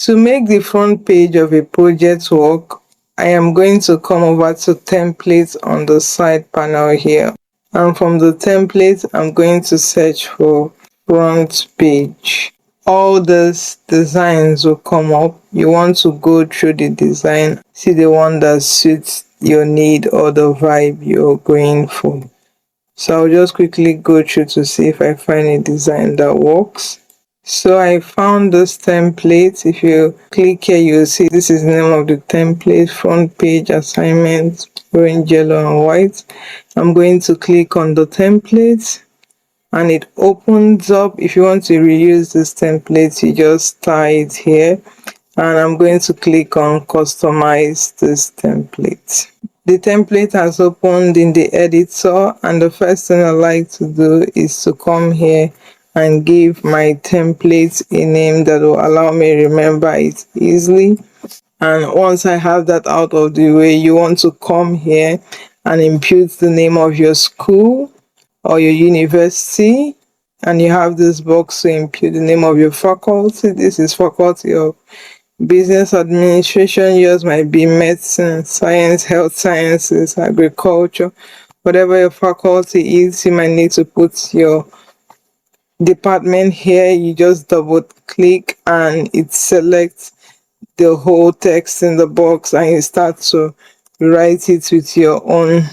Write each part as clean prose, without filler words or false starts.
To make the front page of a project work, I am going to come over to templates on the side panel here. And from the template, I'm going to search for front page. All these designs will come up. You want to go through the design, see the one that suits your need or the vibe you're going for. So I'll just quickly go through to see if I find a design that works. So I found this template. If you click here, you'll see this is the name of the template, front page assignment, orange, yellow and white. I'm going to click on the template and it opens up. If you want to reuse this template, you just tie it here, and I'm going to click on customize this template. The template has opened in the editor, and the first thing I like to do is to come here and give my template a name that will allow me to remember it easily. And once I have that out of the way, you want to come here and input the name of your school or your university, and you have this box to input the name of your faculty. This is Faculty of Business Administration. Yours might be medicine, science, health sciences, agriculture. Whatever your faculty is, you might need to put your department here. You just double click and it selects the whole text in the box, and you start to write it with your own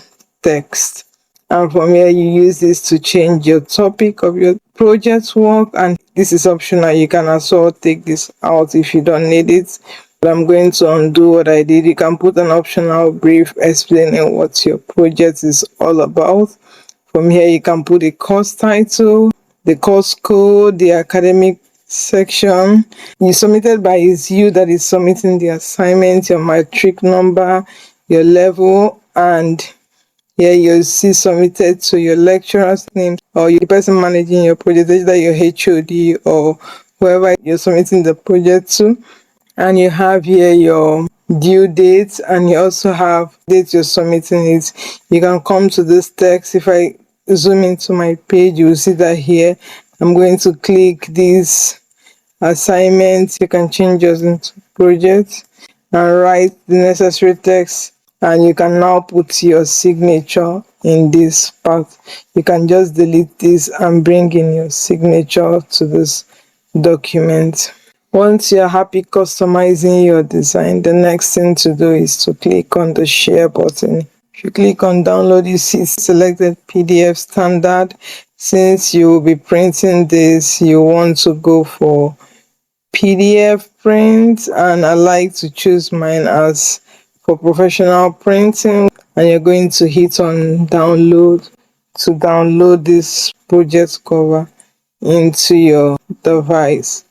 text. And from here, you use this to change your topic of your project work, and this is optional. You can also take this out if you don't need it. But I'm going to undo what I did. You can put an optional brief explaining what your project is all about. From here, you can put a course title, the course code, the academic section you submitted by. Is you that is submitting the assignment, your matric number, your level, and here you'll see submitted to your lecturer's name or the person managing your project, either your HOD or whoever you're submitting the project to. And you have here your due date, and you also have date you're submitting it. You can come to this text. If I zoom into my page, you'll see that here I'm going to click this assignments. You can change yours into projects and write the necessary text, and you can now put your signature in this part. You can just delete this and bring in your signature to this document. Once you're happy customizing your design, the next thing to do is to click on the share button. If you click on download, you see selected PDF standard. Since you will be printing this, you want to go for PDF print, and I like to choose mine as for professional printing. And you're going to hit on download to download this project cover into your device.